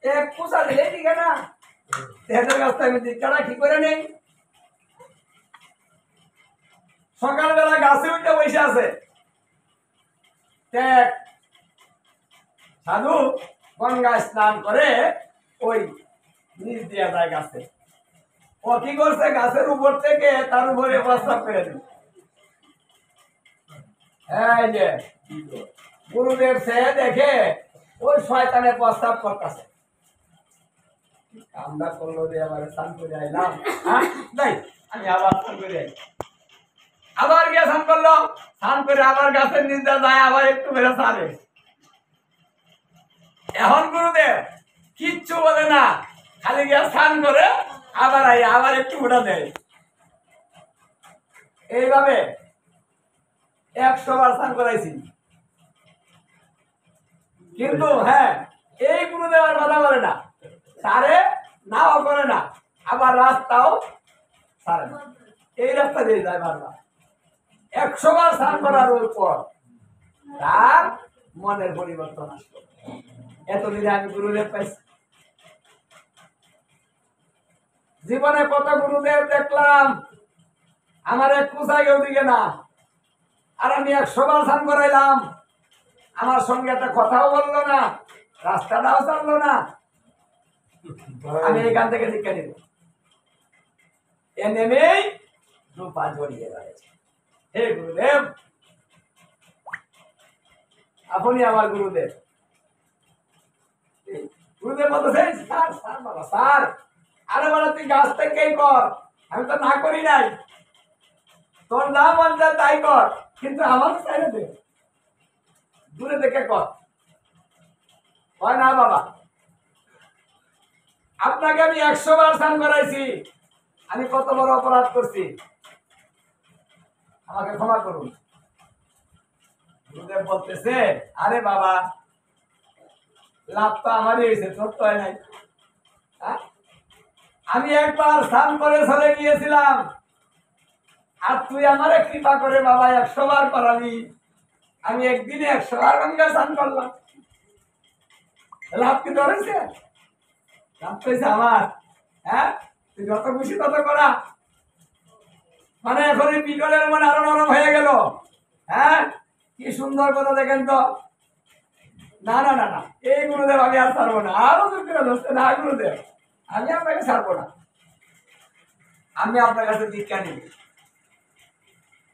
এক পোষা দিলে ঠিক না তেহাদের রাস্তায় আমি দীক্ষাটা কি করে নেই। সকালবেলা গাছে উঠে বসে আছে সাধু গঙ্গায় স্নান করে ওই নিচ দিয়া যায় গাছে। ও কি করছে গাছের উপর থেকে তার উপরে প্রস্তাব করে দিল। এই যে গুরুদেব সে দেখে ওই শয়তানে প্রস্তাব করতেছে। কামটা করলো যে আবার স্নান করে আইলাম, নাই আমি আবার স্নান করে আই, আবার গিয়ে স্নান করলো, স্নান করে আবার গাছের নিচে যায়, আবার একটু বেড়ে ছাড়ে। এখন গুরুদেব কিচ্ছু বলে না, খালি গিয়ে স্নান করে আবার আই, আবার একটু উঠা দেয়। এইভাবে 100 বার স্নান করাইছি, কিন্তু হ্যাঁ এই গুরুদেব আর বাধা করে না, সারে নাও করে না, আবার রাস্তাও সারে না, এই রাস্তা দিয়ে যায় বারবার। 100 বার স্নান করার পর তার মনের পরিবর্তন আসলো। এতদিনে আমি গুরুদেব পাইছি, জীবনে কত গুরুদেব দেখলাম, আমার এক কুচাই ওদিকে না, আর আমি 100 বার স্নান করাইলাম, আমার সঙ্গে একটা কথাও বললো না, রাস্তাটাও চললো না। আমি এখান থেকে দীক্ষা নিব, এ নেমেই দুপা জড়িয়ে রয়েছে। হে গুরুদেব, আপনি আমার গুরুদেব। গুরুদেব বলতেছে স্যার স্যার বাবা স্যার, আরে বলো তুই গাছ থেকেই কর, আমি তো না করি নাই, তোর না মন যায় তাই কর, কিন্তু আমার চাইলে দে, দূরে দেখে কর। হয় না বাবা, আপনাকে আমি 100 বার স্নান করাইছি, আমি কত বড় অপরাধ করছি, আমাকে ক্ষমা করুন। গুরুদেব বলতেছে আরে বাবা, লাভ তো আমারই হয়েছে, তোর তো হয় নাই। আমি একবার স্নান করে চলে গিয়েছিলাম, আর তুই আমারে কৃপা করে বাবা 100 বার করালি, আমি একদিনে 100 বার গঙ্গা স্নান করলাম, লাভ কি ধরেছে? লাভ পেয়েছে আমার। হ্যাঁ, তুই যত খুশি তত করা, মানে এখন এই বিকলের মনে আরো নরম হয়ে গেল। হ্যাঁ, কি সুন্দর কথা দেখেন তো। না না না না, এই গুরুদেব আমি আর ছাড়বো না, আরো দূর করে ধরছে না গুরুদেব, আমি আপনাকে ছাড়বো না, আমি আপনার কাছে দীক্ষা নিব।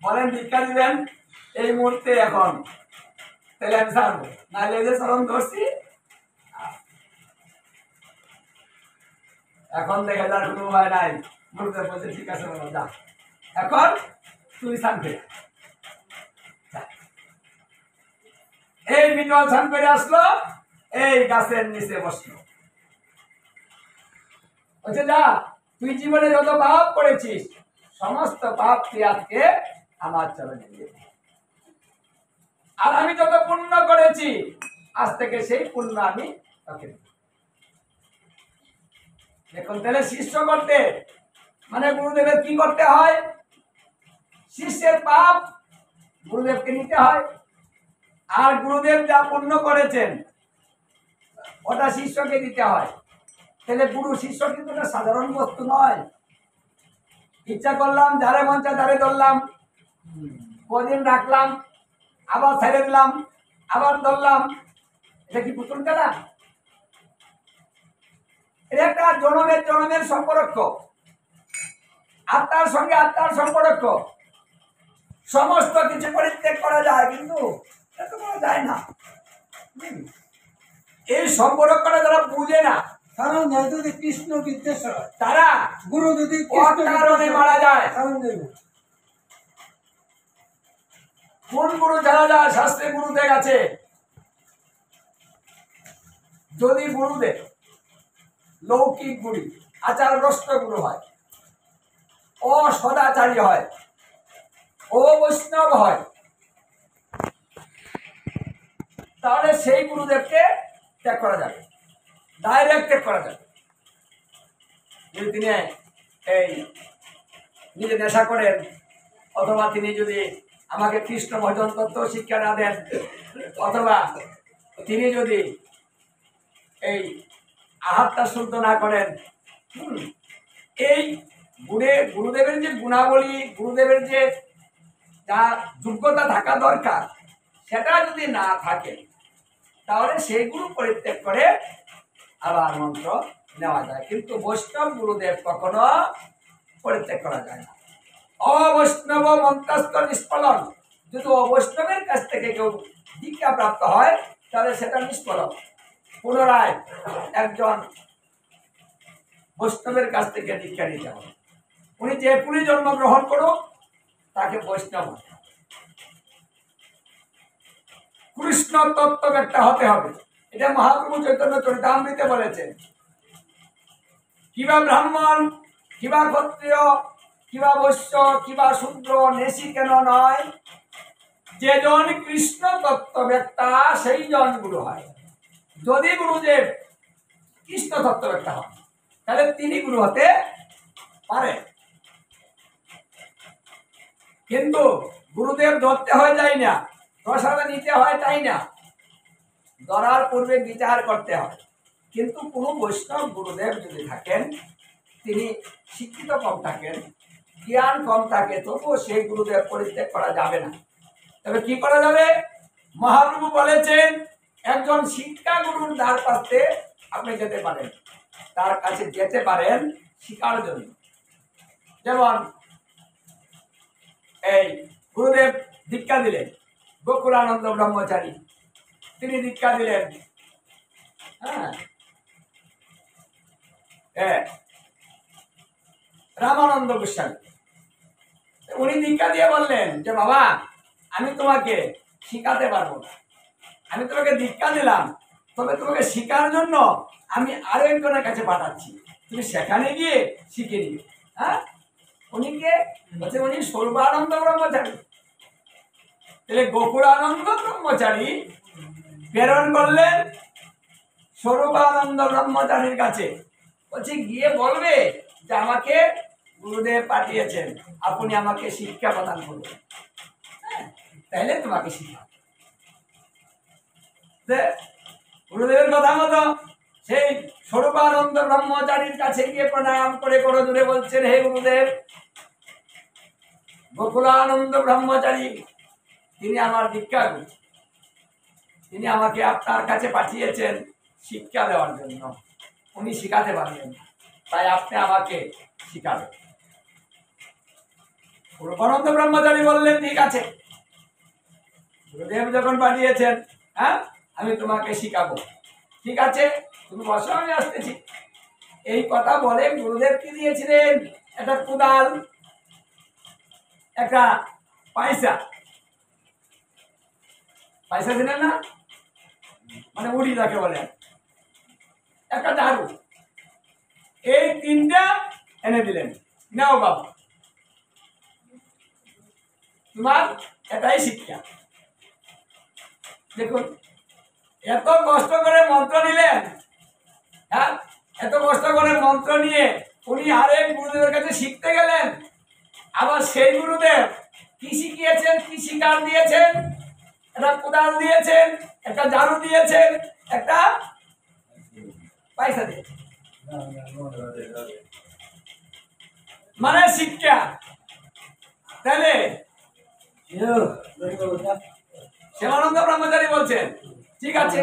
বলেন দীক্ষা দিবেন এই মুহূর্তে এখন, তাহলে আমি ছাড়বো, নাহলে এই যে চরণ ধরছি এখন দেখা যার কোনো উপায় নাই। গুরুদেব বলছে ঠিক আছে বাবা যা, এখন তুই স্নান করে। এই বিটল স্নান করে আসলো, এই গাছের নিচে বসলো, বলছে যা, তুই জীবনে যত পাপ করেছিস সমস্ত পাপ তুই আজকে আমার চরণে দিয়ে দে, আর আমি যত পুণ্য করেছি আজ থেকে সেই পুণ্য আমি তোকে দেব। এখন তাহলে শিষ্য করতে মানে গুরুদেবের কি করতে হয়? শিষ্যের পাপ গুরুদেবকে নিতে হয়, আর গুরুদেব যা পুণ্য করেছেন ওটা শিষ্যকে দিতে হয়। তাহলে গুরু শিষ্য কিন্তু একটা সাধারণ বস্তু নয়। ইচ্ছা করলাম যারে মন চায় তারে ধরলাম, কদিন রাখলাম, আবার ছেড়ে দিলাম, আবার ধরলাম, এটা কি পুতুল খেলা? এটা একটা জনমের জনমের সম্পর্ক, আত্মার সঙ্গে আত্মার সম্পর্ক। সমস্ত কিছু পরিত্যাগ করা যায়, কিন্তু এটা করা যায় না। এই সম্পর্কটা যারা বুঝে না, কারণ যদি কৃষ্ণ বিদ্বেষ হয়, তারা গুরু যদি কারণে মারা যায়। কোন গুরু জানা যায়? শাস্ত্রে গুরুদেব আছে। যদি গুরুদেব লৌকিক গুরু, আচারগ্রস্ত গুরু হয়, ও সদাচারী হয়, ও বৈষ্ণব হয়, তাহলে সেই গুরুদেবকে ত্যাগ করা যাবে, ডাইরেক্ট ত্যাগ করা যাবে। যদি তিনি এই নিজে নেশা করেন, অথবা তিনি যদি আমাকে কৃষ্ণ ভজন তত্ত্ব শিক্ষা না দেন, অথবা তিনি যদি এই আহারটা শুদ্ধ না করেন, এই গুরুদেবের যে গুণাবলী, গুরুদেবের যে যা যোগ্যতা থাকা দরকার, সেটা যদি না থাকে তাহলে সেইগুলো পরিত্যাগ করে আবার মন্ত্র নেওয়া যায়। কিন্তু বৈষ্ণব গুরুদেব কখনো পরিত্যাগ করা যায় না। অবৈষ্ণব মন্ত্রস্থ নিষ্ফলন। যদি অবৈষ্ণবের কাছ থেকে কেউ দীক্ষা প্রাপ্ত হয় তাহলে সেটা নিষ্ফলন। পুনরায় একজন বৈষ্ণবের কাছ থেকে দীক্ষা নিতে হবে। উনি যে কুলি জন্মগ্রহণ করুক তাকে বৈষ্ণব হতে হবে, কৃষ্ণ তত্ত্ববেত্তা হতে হবে। এটা মহাপ্রভু চৈতন্য চরিতামৃতে বলেছেন। কিবা ব্রাহ্মণ, কিবা ক্ষত্রিয়, কিবা বৈশ্য, কিবা শূদ্র, নেশি কেন নয়, যেজন কৃষ্ণ তত্ত্ববেত্তা সেই জন গুরু হয়। যদি গুরুদেব কৃষ্ণ তত্ত্ববেত্তা হন তাহলে তিনি গুরু হতে পারে। কিন্তু গুরুদেব ধরতে হয় যায় না, প্রসাদ নিতে হয় তাই না, ধরার পূর্বে বিচার করতে হয়। কিন্তু কোনো বৈষ্ণব গুরুদেব যদি থাকেন, তিনি শিক্ষিত কম থাকেন, জ্ঞান কম থাকে, তবুও সেই গুরুদেব পরিত্যাগ করা যাবে না। তবে কি করা যাবে? মহাপ্রভু বলেছেন একজন শিক্ষা গুরুর দ্বার পাশে আপনি যেতে পারেন, তার কাছে যেতে পারেন শিক্ষার জন্য। যেমন এই গুরুদেব দীক্ষা দিলেন গোকুলানন্দ ব্রহ্মচারী, তিনি দীক্ষা দিলেন রামানন্দ গোস্বামী। উনি দীক্ষা দিয়ে বললেন যে বাবা, আমি তোমাকে শিখাতে পারবো না, আমি তোমাকে দীক্ষা দিলাম, তবে তোমাকে শিখার জন্য আমি আরো একজনের কাছে পাঠাচ্ছি, তুমি সেখানে গিয়ে শিখে নিবে। উনি কে বলছে? উনি স্বরূপানন্দ ব্রহ্মচারী। তাহলে গোকুলানন্দ ব্রহ্মচারী প্রেরণ করলেন স্বরূপানন্দ ব্রহ্মচারীর কাছে, বলছে গিয়ে বলবে যে আমাকে গুরুদেব পাঠিয়েছেন, আপনি আমাকে শিক্ষা প্রদান করবেন, তাইলে তোমাকে শিখা। গুরুদেবের কথা মতো সেই স্বরূপানন্দ ব্রহ্মচারীর কাছে গিয়ে প্রণাম করে করে দূরে বলছেন, হে গুরুদেব, গোকুলানন্দ ব্রহ্মচারী তিনি আমার দীক্ষা গুরু, তিনি আমাকে আপনার কাছে পাঠিয়েছেন শিক্ষা দেওয়ার জন্য, উনি শিখাতে পারবেন, তাই আপনি আমাকে শিখাবেন। স্বরূপানন্দ ব্রহ্মচারী বললেন ঠিক আছে, গুরুদেব যখন পাঠিয়েছেন, আমি তোমাকে শিখাবো, ঠিক আছে তুমি বসো, আমি আসতেছি। এই কথা বলে গুরুদেব কি দিয়েছিলেন? একটা কোদাল, একটা পয়সা, পয়সা দিলেন না, মানে উড়ি যাকে বলে, একটা ঝাড়ু, এই তিনটা এনে দিলেন, নাও বাবা, তোমার এটাই শিক্ষা। দেখুন, এত কষ্ট করে মন্ত্র নিলেন, এত কষ্ট করে মন্ত্র নিয়ে উনি আরেক গুরুদেবের কাছে শিখতে গেলেন। আবার সেই গুরুদেব কি শিখিয়েছেন, কি শিকার দিয়েছেন? একটা কোদাল দিয়েছেন, একটা ঝাড়ু দিয়েছেন, একটা পয়সা দিয়েছেন, মানে শিক্ষা। তাহলে শিবানন্দ ব্রহ্মচারী বলছেন ঠিক আছে,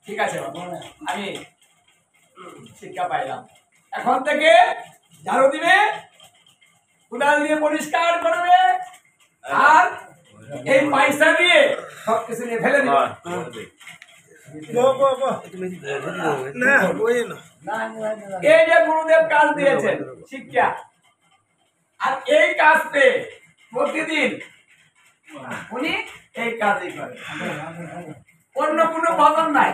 ঠিক আছে আমি শিক্ষা পাইলাম, এখন থেকে ঝাড়ু দিবে, কোদাল দিয়ে পরিষ্কার করবে, আর এই পয়সা দিয়ে সবকিছু নিয়ে ফেলে দিবে। এই যে গুরুদেব কাজ দিয়েছেন শিক্ষা, আর এই কাজে প্রতিদিন উনি এই কাজই করেন, অন্য কোনো বদন নাই,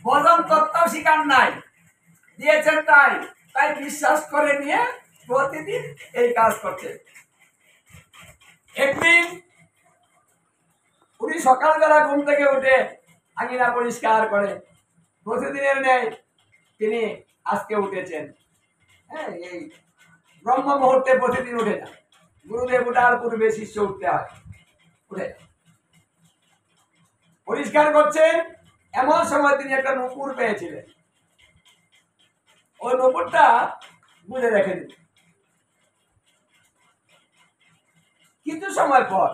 বদন তত্ত্ব শিকার নাই, দিয়েছেন তাই তাই বিশ্বাস করে নিয়ে প্রতিদিন এই কাজ করছে। একদিন উনি সকালবেলা ঘুম থেকে উঠে আঙিনা পরিষ্কার করে, প্রতিদিনের ন্যায় তিনি আজকে উঠেছেন। এই ব্রহ্ম মুহূর্তে প্রতিদিন উঠে না, গুরুদেব উঠার পূর্বে শিষ্য উঠতে হয়, উঠে পরিষ্কার করছেন, এমন সময় তিনি একটা নূপুর পেয়েছিলেন। ওই নূপুরটা গুঁজে রেখে দিন। কিছু সময় পর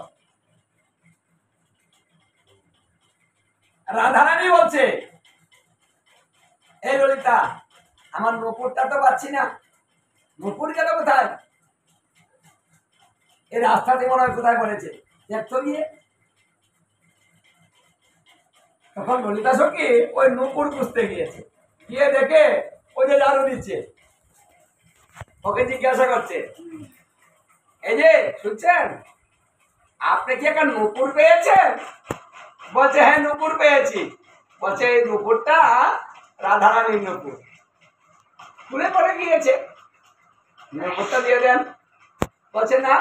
রাধারানী বলছে, এই ললিতা, আমার নূপুরটা তো পাচ্ছি না, নূপুর গেল কোথায়? এই রাস্তাতে মনে হয় কোথায় পড়েছে, দেখতো গিয়ে। তখন ললিতা সখী ওই নূপুর খুঁজতে গিয়েছে, গিয়ে দেখে ওই যে ঝাড়ু দিচ্ছে, ওকে জিজ্ঞাসা করছে, এই যে শুনছেন, আপনি কি একটা নূপুর পেয়েছেন? বলছে, হ্যাঁ নূপুর পেয়েছি। বলছে, এই নূপুরটা রাধারানীর নূপুর, খুলে পড়ে গিয়েছে, নূপুরটা দিয়ে দেন। বলছে, না,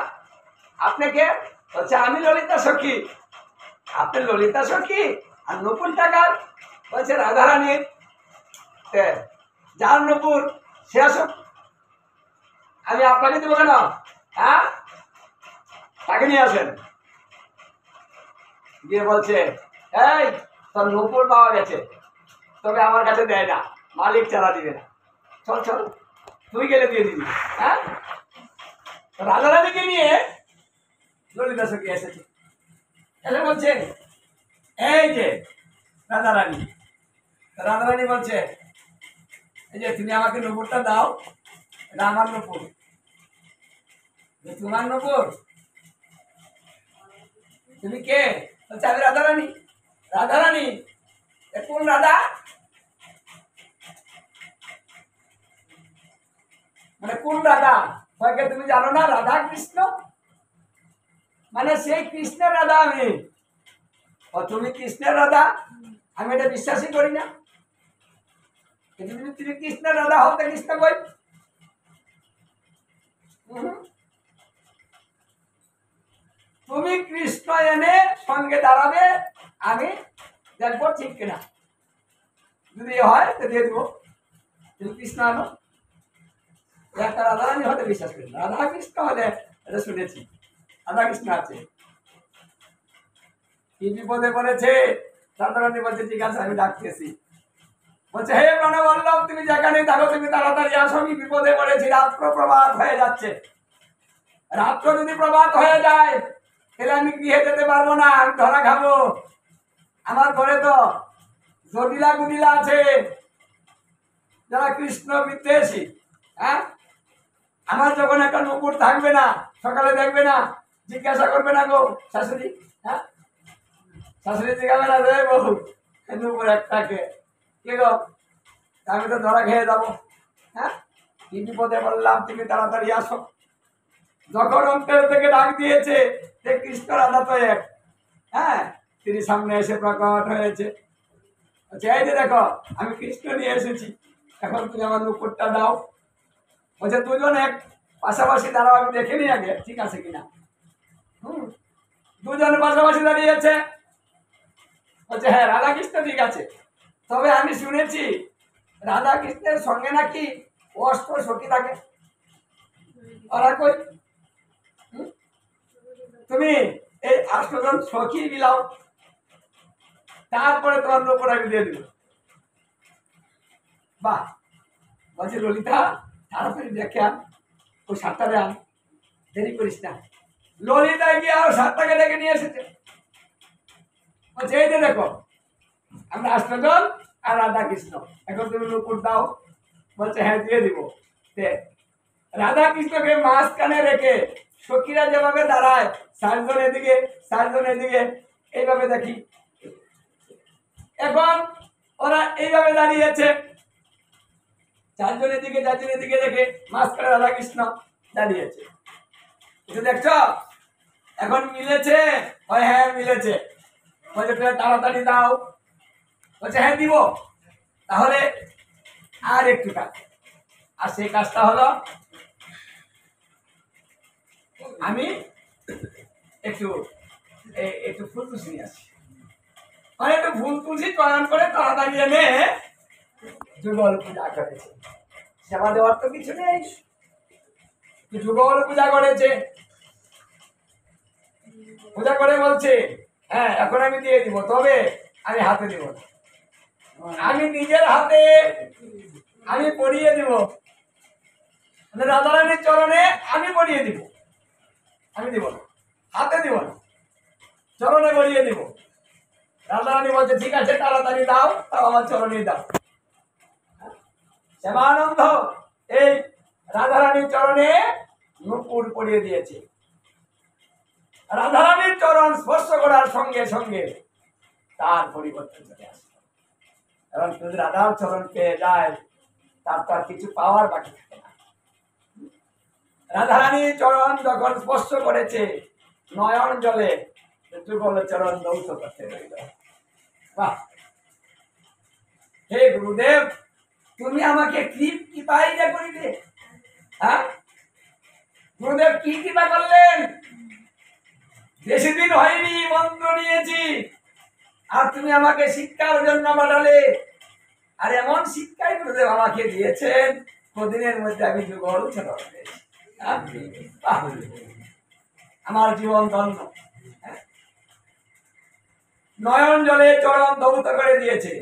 আপনি কে? বলছে, আমি ললিতা সখী। আপনি ললিতা সখী, আর নূপুরটা কার? বলছে, রাধারানীর। যার নূপুর সে আসুক, আমি আপনাকে দেবো কেন? হ্যাঁ, তাকে নিয়ে আসেন। দিয়ে বলছে, এই তোর নূপুর পাওয়া গেছে, তবে আমার কাছে দেয় না, মালিক চারা দিবে না, চল চল, তুই গেলে দিয়ে দিবি। হ্যাঁ, রাধারানীকে নিয়ে ললিতা সখী এসেছে, এসে বলছে, এই যে রাধারানী। রাধারানী বলছে, এই যে তুমি আমাকে নূপুরটা দাও, এটা আমার নূপুর। তোমার নূপুর? তুমি কে? বলছে, আমি রাধারানী। রাধারানী? কোন রাধা? মানে কোন রাধা? কয়েকে তুমি জানো না রাধা কৃষ্ণ? মানে সেই কৃষ্ণের রাধা আমি। ও তুমি কৃষ্ণের রাধা? আমি এটা বিশ্বাসই করি না। কিন্তু তুমি কৃষ্ণের রাধা হতে কৃষ্ণ কই? তুমি কৃষ্ণ এনে সঙ্গে দাঁড়াবে, আমি দেখবো ঠিক কিনা, যদি হয় তো দিয়ে দিব। তুমি কৃষ্ণ আনো, একটা রাধারানী হতে বিশ্বাস করি, রাধা কৃষ্ণ হলে এটা শুনেছি, রাধা কৃষ্ণ আছে। কি বিপদে পড়েছে? রাধারানী বলছে, ঠিক আছে আমি ডাকতেছি। বলছে, হে প্রাণবল্লভ, তুমি যেখানে থাকো তুমি তাড়াতাড়ি আসো, আমি বিপদে পড়েছি, রাত্র প্রভাত হয়ে যাচ্ছে। রাত্র যদি প্রভাত হয়ে যায় তাহলে আমি গৃহে যেতে পারবো না, আমি ধরা খাবো। আমার ঘরে তো জটিলা গুটিলা আছে, যারা কৃষ্ণ বিদ্বেষী। হ্যাঁ, আমার যখন একটা নূপুর থাকবে না, সকালে দেখবে না, জিজ্ঞাসা করবে না, গো শাশুড়ি, হ্যাঁ শাশুড়ি জিজ্ঞাসা না, রে বহু নূপুর একটাকে কে গো, আমি তো ধরা খেয়ে যাবো। হ্যাঁ, কি বিপদে বললাম, তুমি তাড়াতাড়ি আসো। যখন অন্তর থেকে ডাক দিয়েছে যে কৃষ্ণ রাধা তো এক, হ্যাঁ, তিনি সামনে এসে প্রকট হয়েছে। এই যে দেখো, আমি কৃষ্ণ নিয়ে এসেছি, এখন তুমি আমার নূপুরটা দাও। বলছে, দুজন এক পাশাপাশি দাঁড়াও, আমি দেখে নি আগে ঠিক আছে কিনা। দুজন পাশাপাশি দাঁড়িয়েছে। বলছে, হ্যাঁ রাধা কৃষ্ণ ঠিক আছে, তবে আমি শুনেছি রাধা কৃষ্ণের সঙ্গে নাকি অষ্ট সখী থাকে, ওরা কই? তুমি এই 8 জন সখী বিলাও, তারপরে তোমার নূপুর আমি দিয়ে দিব। বাহ, বলছে, ললিতা তাড়াতাড়ি দেখে আন, ওই 7টারে আন, দেরি করিস না। ললিতা গিয়ে আরো 7টাকে ডেকে নিয়ে এসেছে। বলছে, এই যে দেখো, আমরা 8 জন আর রাধা কৃষ্ণ, এখন তুমি নূপুর দাও। বলছে, হ্যাঁ দিয়ে দিব। রাধা কৃষ্ণকে মাঝখানে রেখে সখীরা যেভাবে দাঁড়ায়, 4 জন এদিকে 4 জন এদিকে, এইভাবে দেখি। এখন ওরা এইভাবে দাঁড়িয়েছে, 4 জন এদিকে 4 জন এদিকে দেখে মাঝখানে রাধা কৃষ্ণ দাঁড়িয়েছে। এটা দেখছো এখন মিলেছে? হ্যাঁ মিলেছে। বলছে, তাড়াতাড়ি দাও। বলছে, হ্যাঁ দিব। তাহলে আর একটু কাজ, আর সেই কাজটা হলো আমি একটু একটু ফুল তুলসী নিয়ে আসি, মানে একটু ফুল তুলসী চয়ন করে তাড়াতাড়ি এনে যুগল পূজা করেছে। সেবা দেওয়ার তো কিছু নেই, যুগল পূজা করেছে। পূজা করে বলছে, হ্যাঁ এখন আমি দিয়ে দিব, তবে আমি হাতে দেব না, আমি নিজের হাতে আমি পরিয়ে দিব, মানে রাধারানীর চরণে আমি পরিয়ে দিব, আমি দিব না, হাতে দিব না, চরণে পরিয়ে দিব। রাধারানী বলছে ঠিক আছে তাড়াতাড়ি দাও, তাও আমার চরণে দাও। শ্যামানন্দ এই রাধারানীর চরণে নূপুর পরিয়ে দিয়েছে। রাধারানীর চরণ স্পর্শ করার সঙ্গে সঙ্গে তার পরিবর্তন চলে আসে। এবং যদি রাধার চরণ পেয়ে যায় তার তো আর কিছু পাওয়ার বাকি থাকে না। রাধারানীর চরণ যখন স্পর্শ করেছে নয়ন জলে যুগল চরণ দৌত করতে রইল। বাহ! হে গুরুদেব, তুমি আমাকে কি কৃপাই যে করিলে। হ্যাঁ গুরুদেব কি কৃপা করলেন? বেশি দিন হয়নি মন্ত্র নিয়েছি আর তুমি আমাকে শিক্ষার জন্য পাঠালে। আর এমন শিক্ষাই গুরুদেব আমাকে দিয়েছেন কদিনের মধ্যে আমি যুগল চরণ পেয়েছি। বাহ! আমার জীবন ধন্য। নয়ন জলে চরণ দৌত করে দিয়েছে।